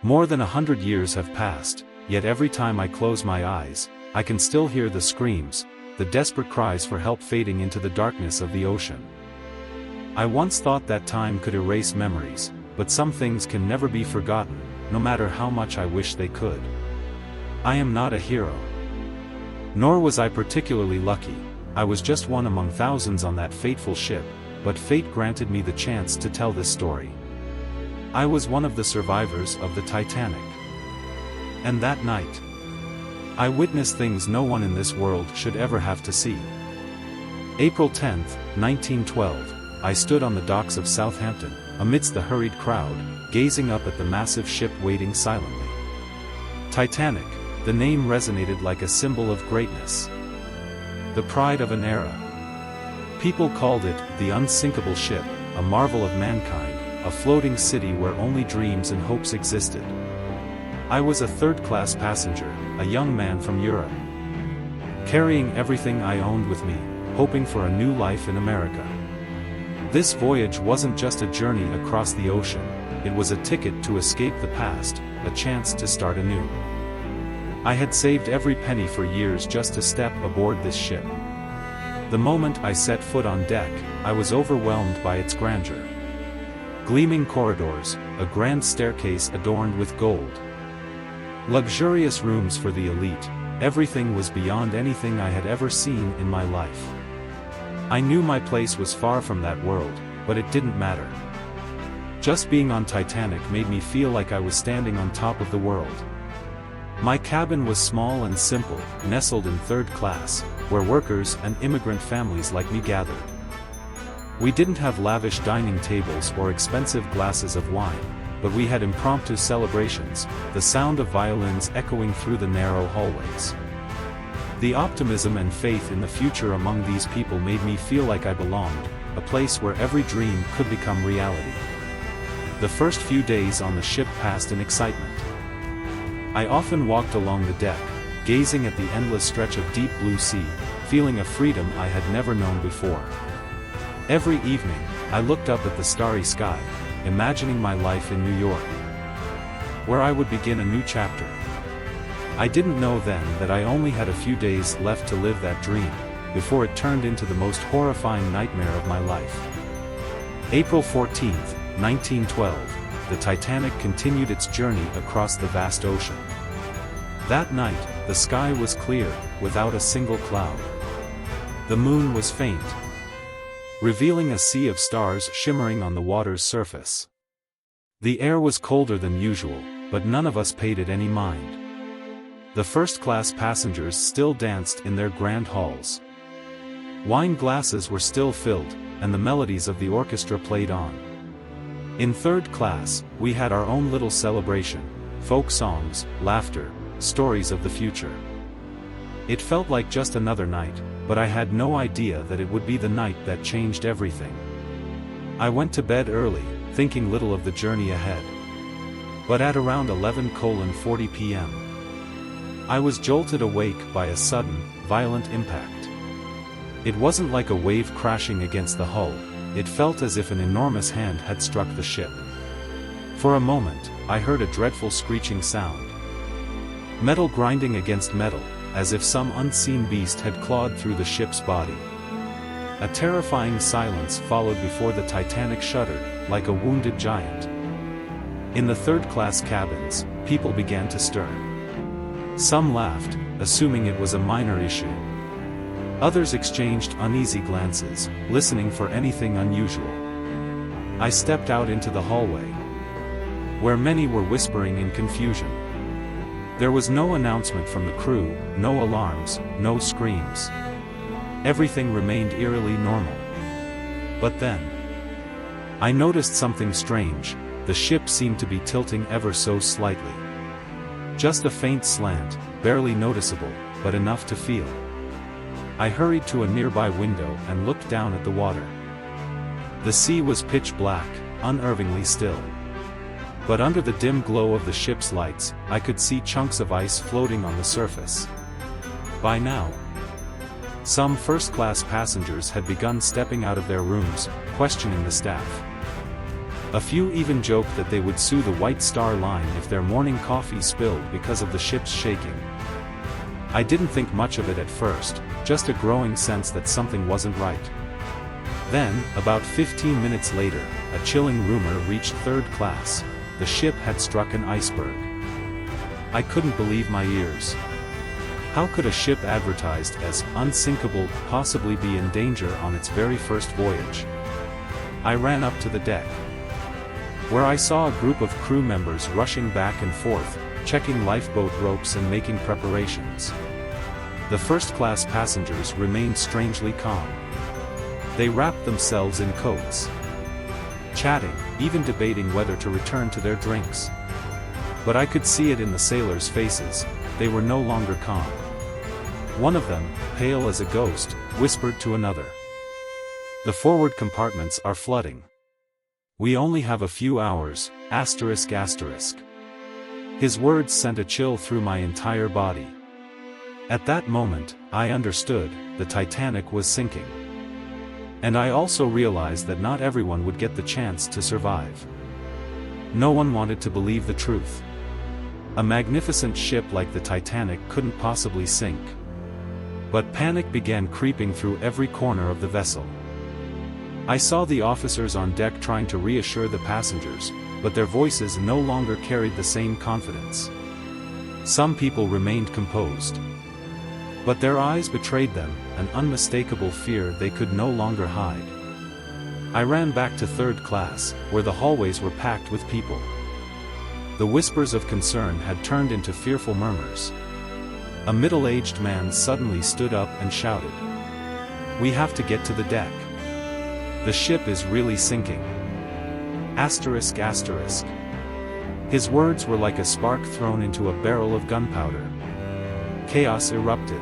More than 100 years have passed, yet every time I close my eyes, I can still hear the screams, the desperate cries for help fading into the darkness of the ocean. I once thought that time could erase memories, but some things can never be forgotten, no matter how much I wish they could. I am not a hero. Nor was I particularly lucky. I was just one among thousands on that fateful ship, but fate granted me the chance to tell this story. I was one of the survivors of the Titanic. And that night, I witnessed things no one in this world should ever have to see. April 10, 1912, I stood on the docks of Southampton, amidst the hurried crowd, gazing up at the massive ship waiting silently. Titanic, the name resonated like a symbol of greatness. The pride of an era. People called it the unsinkable ship, a marvel of mankind, a floating city where only dreams and hopes existed. I was a third-class passenger, a young man from Europe, carrying everything I owned with me, hoping for a new life in America. This voyage wasn't just a journey across the ocean, it was a ticket to escape the past, a chance to start anew. I had saved every penny for years just to step aboard this ship. The moment I set foot on deck, I was overwhelmed by its grandeur. Gleaming corridors, a grand staircase adorned with gold. Luxurious rooms for the elite, everything was beyond anything I had ever seen in my life. I knew my place was far from that world, but it didn't matter. Just being on Titanic made me feel like I was standing on top of the world. My cabin was small and simple, nestled in third class, where workers and immigrant families like me gathered. We didn't have lavish dining tables or expensive glasses of wine, but we had impromptu celebrations, the sound of violins echoing through the narrow hallways. The optimism and faith in the future among these people made me feel like I belonged, a place where every dream could become reality. The first few days on the ship passed in excitement. I often walked along the deck, gazing at the endless stretch of deep blue sea, feeling a freedom I had never known before. Every evening, I looked up at the starry sky, imagining my life in New York, where I would begin a new chapter. I didn't know then that I only had a few days left to live that dream, before it turned into the most horrifying nightmare of my life. April 14, 1912, the Titanic continued its journey across the vast ocean. That night, the sky was clear, without a single cloud. The moon was faint, revealing a sea of stars shimmering on the water's surface. The air was colder than usual, but none of us paid it any mind. The first-class passengers still danced in their grand halls. Wine glasses were still filled, and the melodies of the orchestra played on. In third class, we had our own little celebration, folk songs, laughter, stories of the future. It felt like just another night, but I had no idea that it would be the night that changed everything. I went to bed early, thinking little of the journey ahead. But at around 11:40 p.m., I was jolted awake by a sudden, violent impact. It wasn't like a wave crashing against the hull, it felt as if an enormous hand had struck the ship. For a moment, I heard a dreadful screeching sound. Metal grinding against metal, as if some unseen beast had clawed through the ship's body. A terrifying silence followed before the Titanic shuddered, like a wounded giant. In the third-class cabins, people began to stir. Some laughed, assuming it was a minor issue. Others exchanged uneasy glances, listening for anything unusual. I stepped out into the hallway, where many were whispering in confusion. There was no announcement from the crew, no alarms, no screams. Everything remained eerily normal. But then, I noticed something strange. The ship seemed to be tilting ever so slightly. Just a faint slant, barely noticeable, but enough to feel. I hurried to a nearby window and looked down at the water. The sea was pitch black, unnervingly still. But under the dim glow of the ship's lights, I could see chunks of ice floating on the surface. By now, some first-class passengers had begun stepping out of their rooms, questioning the staff. A few even joked that they would sue the White Star Line if their morning coffee spilled because of the ship's shaking. I didn't think much of it at first, just a growing sense that something wasn't right. Then, about 15 minutes later, a chilling rumor reached third class: the ship had struck an iceberg. I couldn't believe my ears. How could a ship advertised as unsinkable possibly be in danger on its very first voyage? I ran up to the deck, where I saw a group of crew members rushing back and forth, checking lifeboat ropes and making preparations. The first-class passengers remained strangely calm. They wrapped themselves in coats, chatting, even debating whether to return to their drinks. But I could see it in the sailors' faces, they were no longer calm. One of them, pale as a ghost, whispered to another, "The forward compartments are flooding. We only have a few hours, asterisk asterisk." His words sent a chill through my entire body. At that moment, I understood, the Titanic was sinking. And I also realized that not everyone would get the chance to survive. No one wanted to believe the truth. A magnificent ship like the Titanic couldn't possibly sink. But panic began creeping through every corner of the vessel. I saw the officers on deck trying to reassure the passengers, but their voices no longer carried the same confidence. Some people remained composed, but their eyes betrayed them, an unmistakable fear they could no longer hide. I ran back to third class, where the hallways were packed with people. The whispers of concern had turned into fearful murmurs. A middle-aged man suddenly stood up and shouted, "We have to get to the deck. The ship is really sinking." Asterisk asterisk. His words were like a spark thrown into a barrel of gunpowder. Chaos erupted.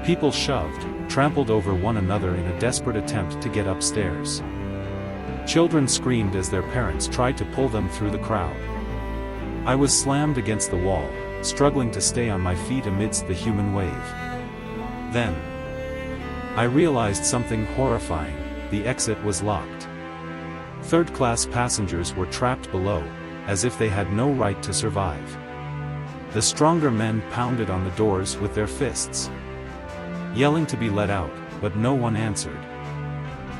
People shoved, trampled over one another in a desperate attempt to get upstairs. Children screamed as their parents tried to pull them through the crowd. I was slammed against the wall, struggling to stay on my feet amidst the human wave. Then, I realized something horrifying: the exit was locked. Third-class passengers were trapped below, as if they had no right to survive. The stronger men pounded on the doors with their fists, yelling to be let out, but no one answered.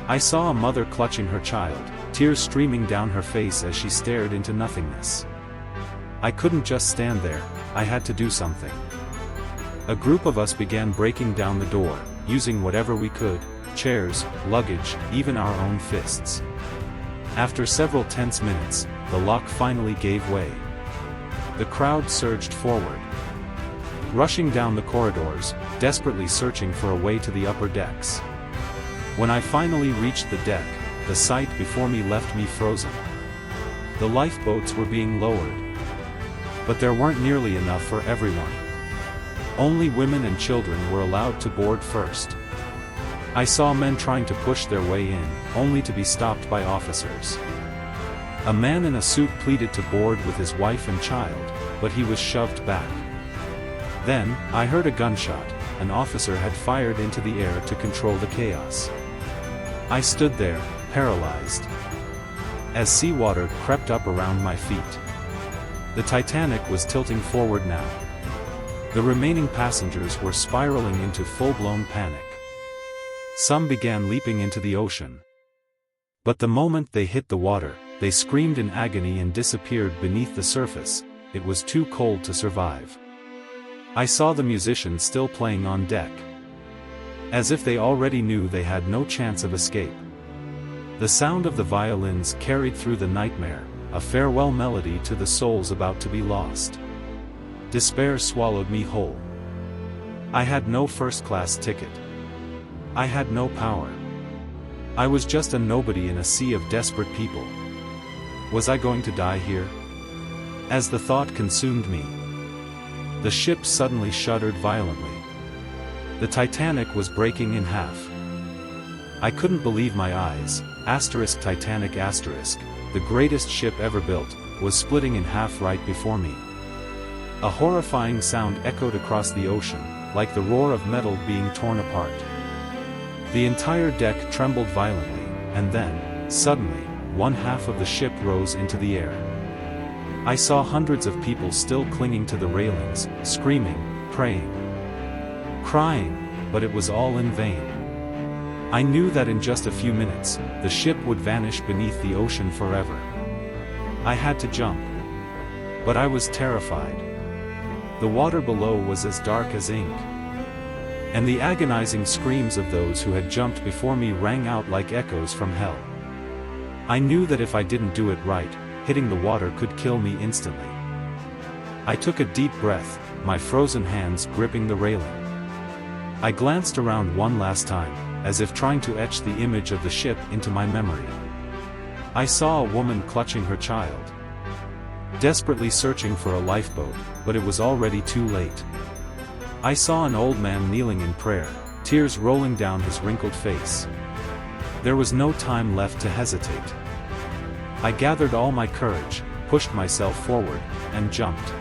I saw a mother clutching her child, tears streaming down her face as she stared into nothingness. I couldn't just stand there, I had to do something. A group of us began breaking down the door, using whatever we could: chairs, luggage, even our own fists. After several tense minutes, the lock finally gave way. The crowd surged forward, rushing down the corridors, desperately searching for a way to the upper decks. When I finally reached the deck, the sight before me left me frozen. The lifeboats were being lowered, but there weren't nearly enough for everyone. Only women and children were allowed to board first. I saw men trying to push their way in, only to be stopped by officers. A man in a suit pleaded to board with his wife and child, but he was shoved back. Then, I heard a gunshot. An officer had fired into the air to control the chaos. I stood there, paralyzed, as seawater crept up around my feet. The Titanic was tilting forward now. The remaining passengers were spiraling into full-blown panic. Some began leaping into the ocean. But the moment they hit the water, they screamed in agony and disappeared beneath the surface. It was too cold to survive. I saw the musicians still playing on deck, as if they already knew they had no chance of escape. The sound of the violins carried through the nightmare, a farewell melody to the souls about to be lost. Despair swallowed me whole. I had no first-class ticket. I had no power. I was just a nobody in a sea of desperate people. Was I going to die here? As the thought consumed me, the ship suddenly shuddered violently. The Titanic was breaking in half. I couldn't believe my eyes. Titanic the greatest ship ever built, was splitting in half right before me. A horrifying sound echoed across the ocean, like the roar of metal being torn apart. The entire deck trembled violently, and then, suddenly, one half of the ship rose into the air. I saw hundreds of people still clinging to the railings, screaming, praying, crying, but it was all in vain. I knew that in just a few minutes, the ship would vanish beneath the ocean forever. I had to jump. But I was terrified. The water below was as dark as ink. And the agonizing screams of those who had jumped before me rang out like echoes from hell. I knew that if I didn't do it right, hitting the water could kill me instantly. I took a deep breath, my frozen hands gripping the railing. I glanced around one last time, as if trying to etch the image of the ship into my memory. I saw a woman clutching her child, desperately searching for a lifeboat, but it was already too late. I saw an old man kneeling in prayer, tears rolling down his wrinkled face. There was no time left to hesitate. I gathered all my courage, pushed myself forward, and jumped.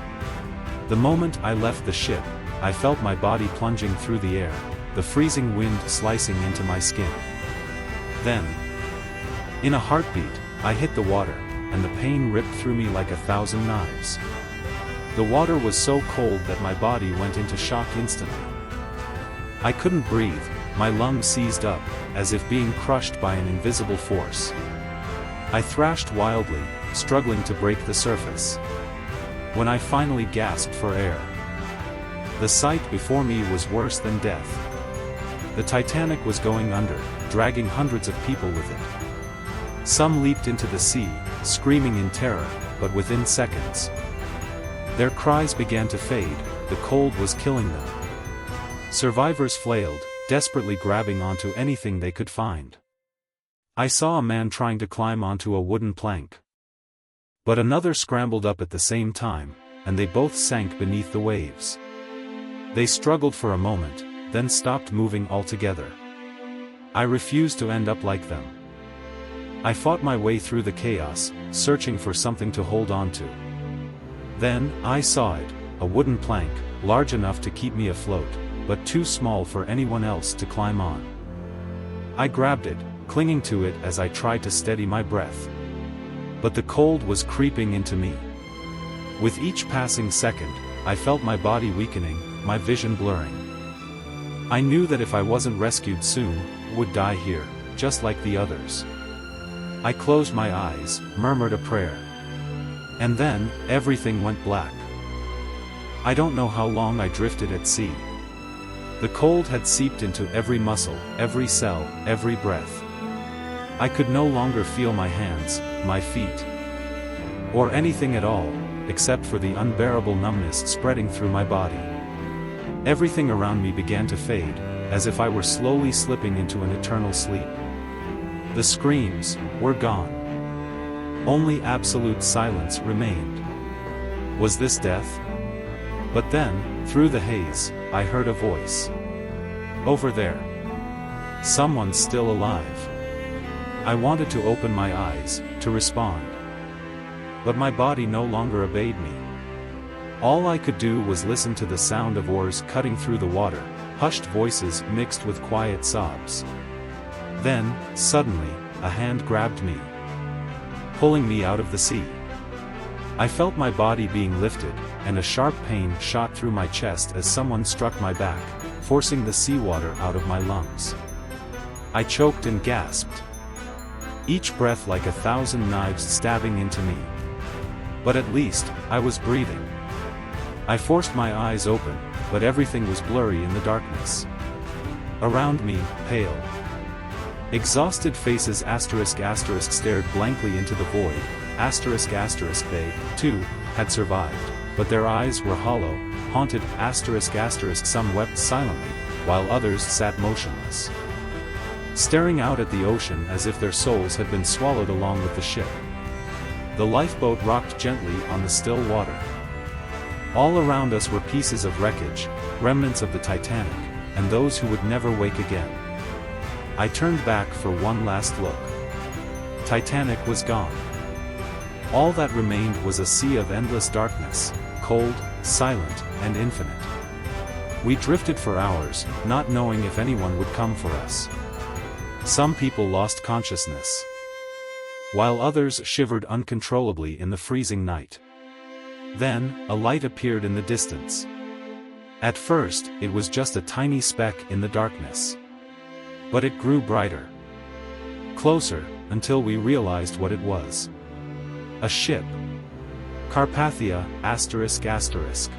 The moment I left the ship, I felt my body plunging through the air, the freezing wind slicing into my skin. Then, in a heartbeat, I hit the water, and the pain ripped through me like 1,000 knives. The water was so cold that my body went into shock instantly. I couldn't breathe, my lungs seized up, as if being crushed by an invisible force. I thrashed wildly, struggling to break the surface. When I finally gasped for air, the sight before me was worse than death. The Titanic was going under, dragging hundreds of people with it. Some leaped into the sea, screaming in terror, but within seconds, their cries began to fade, the cold was killing them. Survivors flailed, desperately grabbing onto anything they could find. I saw a man trying to climb onto a wooden plank. But another scrambled up at the same time, and they both sank beneath the waves. They struggled for a moment, then stopped moving altogether. I refused to end up like them. I fought my way through the chaos, searching for something to hold on to. Then, I saw it, a wooden plank, large enough to keep me afloat, but too small for anyone else to climb on. I grabbed it, clinging to it as I tried to steady my breath. But the cold was creeping into me. With each passing second, I felt my body weakening, my vision blurring. I knew that if I wasn't rescued soon, I would die here, just like the others. I closed my eyes, murmured a prayer. And then, everything went black. I don't know how long I drifted at sea. The cold had seeped into every muscle, every cell, every breath. I could no longer feel my hands, my feet, or anything at all, except for the unbearable numbness spreading through my body. Everything around me began to fade, as if I were slowly slipping into an eternal sleep. The screams were gone. Only absolute silence remained. Was this death? But then, through the haze, I heard a voice. Over there. Someone's still alive. I wanted to open my eyes, to respond. But my body no longer obeyed me. All I could do was listen to the sound of oars cutting through the water, hushed voices mixed with quiet sobs. Then, suddenly, a hand grabbed me, pulling me out of the sea. I felt my body being lifted, and a sharp pain shot through my chest as someone struck my back, forcing the seawater out of my lungs. I choked and gasped, each breath like 1,000 knives stabbing into me. But at least, I was breathing. I forced my eyes open, but everything was blurry in the darkness. Around me, pale, exhausted faces stared blankly into the void. They, too, had survived, but their eyes were hollow, haunted. Some wept silently, while others sat motionless, staring out at the ocean as if their souls had been swallowed along with the ship. The lifeboat rocked gently on the still water. All around us were pieces of wreckage, remnants of the Titanic, and those who would never wake again. I turned back for one last look. Titanic was gone. All that remained was a sea of endless darkness, cold, silent, and infinite. We drifted for hours, not knowing if anyone would come for us. Some people lost consciousness. while others shivered uncontrollably in the freezing night. Then, a light appeared in the distance. At first, it was just a tiny speck in the darkness. But it grew brighter. Closer, until we realized what it was. A ship. Carpathia, ***.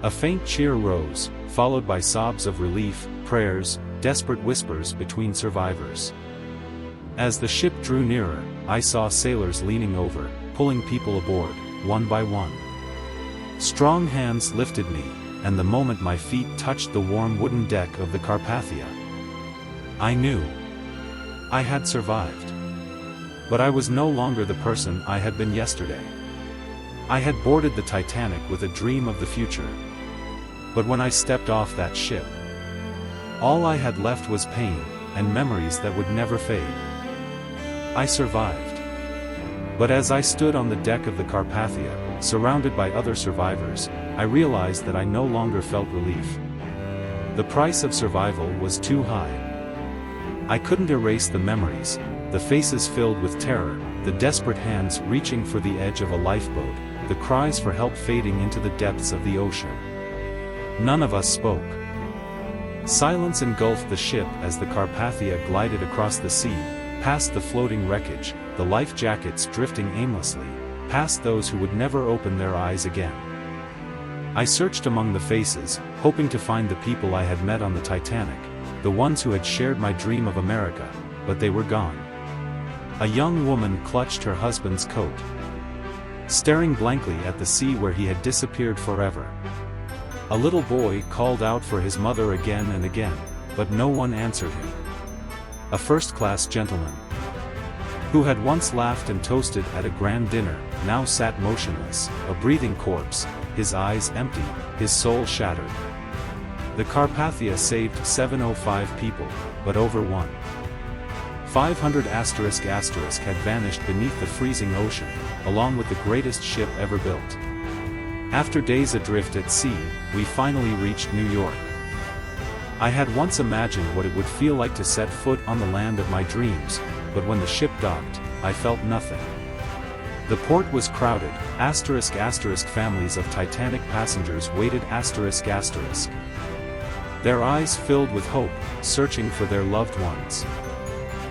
A faint cheer rose, followed by sobs of relief, prayers, desperate whispers between survivors. As the ship drew nearer, I saw sailors leaning over, pulling people aboard, one by one. Strong hands lifted me, and the moment my feet touched the warm wooden deck of the Carpathia, I knew I had survived. But I was no longer the person I had been yesterday. I had boarded the Titanic with a dream of the future. But when I stepped off that ship, all I had left was pain, and memories that would never fade. I survived. But as I stood on the deck of the Carpathia, surrounded by other survivors, I realized that I no longer felt relief. The price of survival was too high. I couldn't erase the memories, the faces filled with terror, the desperate hands reaching for the edge of a lifeboat, the cries for help fading into the depths of the ocean. None of us spoke. Silence engulfed the ship as the Carpathia glided across the sea, past the floating wreckage, the life jackets drifting aimlessly, past those who would never open their eyes again. I searched among the faces, hoping to find the people I had met on the Titanic, the ones who had shared my dream of America, but they were gone. A young woman clutched her husband's coat, staring blankly at the sea where he had disappeared forever. A little boy called out for his mother again and again, but no one answered him. A first-class gentleman, who had once laughed and toasted at a grand dinner, now sat motionless, a breathing corpse, his eyes empty, his soul shattered. The Carpathia saved 705 people, but over 1,500 **** had vanished beneath the freezing ocean, along with the greatest ship ever built. After days adrift at sea, we finally reached New York. I had once imagined what it would feel like to set foot on the land of my dreams, but when the ship docked, I felt nothing. The port was crowded, ***, families of Titanic passengers waited ***. Their eyes filled with hope, searching for their loved ones.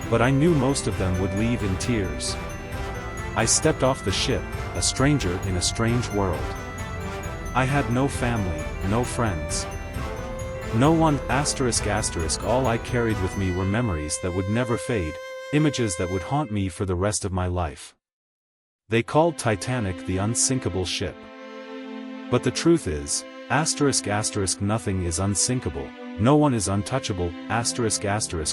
But I knew most of them would leave in tears. I stepped off the ship, a stranger in a strange world. I had no family, no friends. No one, ***, all I carried with me were memories that would never fade, images that would haunt me for the rest of my life. They called Titanic the unsinkable ship. But the truth is, ***, nothing is unsinkable, no one is untouchable, ***,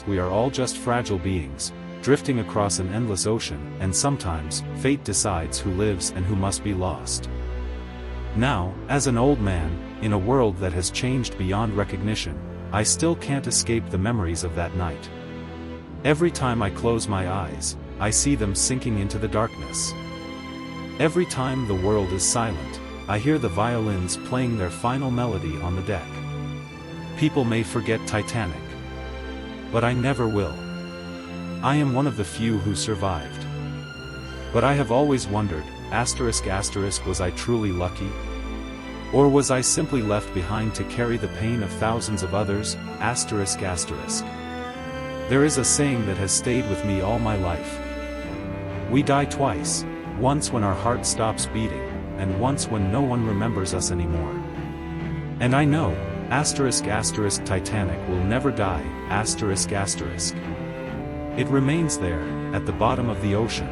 we are all just fragile beings, drifting across an endless ocean, and sometimes, fate decides who lives and who must be lost. Now, as an old man, in a world that has changed beyond recognition, I still can't escape the memories of that night. Every time I close my eyes, I see them sinking into the darkness. Every time the world is silent, I hear the violins playing their final melody on the deck. People may forget Titanic, but I never will. I am one of the few who survived. But I have always wondered, ***, was I truly lucky? Or was I simply left behind to carry the pain of thousands of others, ***. There is a saying that has stayed with me all my life. We die twice, once when our heart stops beating, and once when no one remembers us anymore. And I know, ***, Titanic will never die, ***. It remains there, at the bottom of the ocean.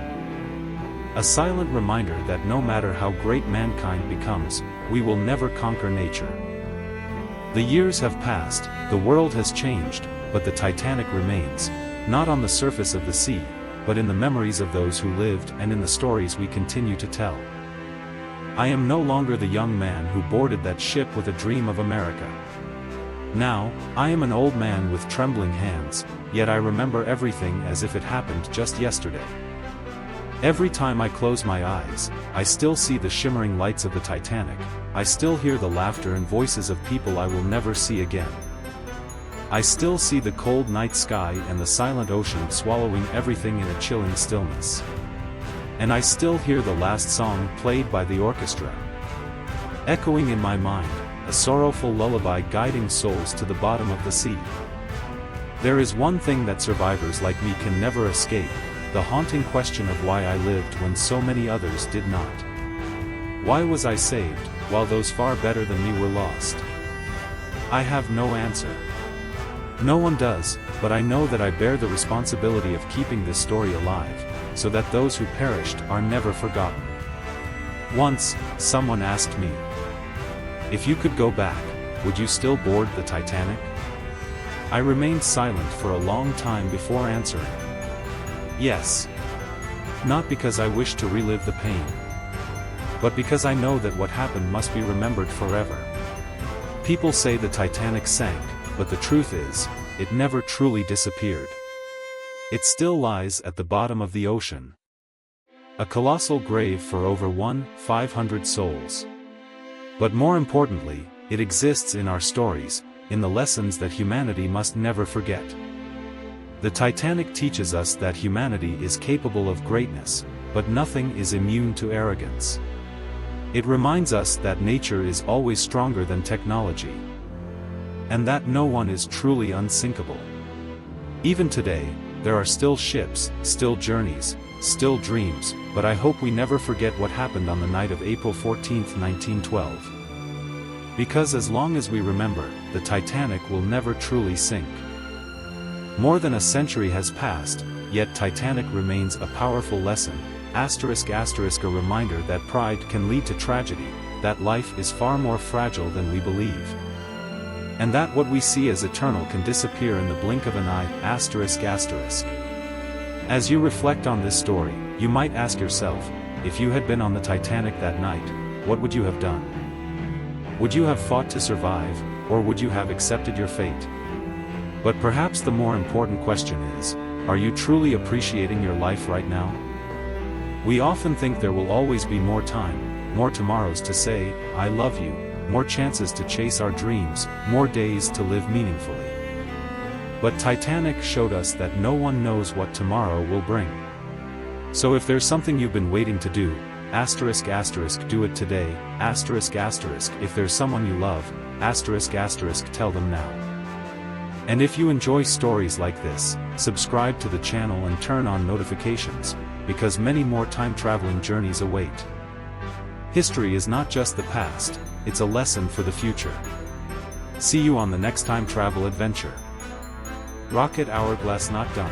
A silent reminder that no matter how great mankind becomes, we will never conquer nature. The years have passed, the world has changed, but the Titanic remains, not on the surface of the sea, but in the memories of those who lived and in the stories we continue to tell. I am no longer the young man who boarded that ship with a dream of America. Now, I am an old man with trembling hands, yet I remember everything as if it happened just yesterday. Every time I close my eyes, I still see the shimmering lights of the Titanic, I still hear the laughter and voices of people I will never see again. I still see the cold night sky and the silent ocean swallowing everything in a chilling stillness. And I still hear the last song played by the orchestra, echoing in my mind, a sorrowful lullaby guiding souls to the bottom of the sea. There is one thing that survivors like me can never escape, the haunting question of why I lived when so many others did not. Why was I saved, while those far better than me were lost? I have no answer. No one does, but I know that I bear the responsibility of keeping this story alive, so that those who perished are never forgotten. Once, someone asked me, if you could go back, would you still board the Titanic? I remained silent for a long time before answering. Yes. Not because I wish to relive the pain, but because I know that what happened must be remembered forever. People say the Titanic sank, but the truth is, it never truly disappeared. It still lies at the bottom of the ocean. A colossal grave for over 1,500 souls. But more importantly, it exists in our stories, in the lessons that humanity must never forget. The Titanic teaches us that humanity is capable of greatness, but nothing is immune to arrogance. It reminds us that nature is always stronger than technology, and that no one is truly unsinkable. Even today, there are still ships, still journeys, still dreams, but I hope we never forget what happened on the night of April 14, 1912. Because as long as we remember, the Titanic will never truly sink. More than a century has passed, yet Titanic remains a powerful lesson, ****, a reminder that pride can lead to tragedy, that life is far more fragile than we believe, and that what we see as eternal can disappear in the blink of an eye, ****. As you reflect on this story, you might ask yourself, if you had been on the Titanic that night, what would you have done? Would you have fought to survive, or would you have accepted your fate? But perhaps the more important question is, are you truly appreciating your life right now? We often think there will always be more time, more tomorrows to say, I love you, more chances to chase our dreams, more days to live meaningfully. But Titanic showed us that no one knows what tomorrow will bring. So if there's something you've been waiting to do, do it today, if there's someone you love, tell them now. And if you enjoy stories like this, subscribe to the channel and turn on notifications, because many more time-traveling journeys await. History is not just the past, it's a lesson for the future. See you on the next time travel adventure. Rocket Hourglass not done.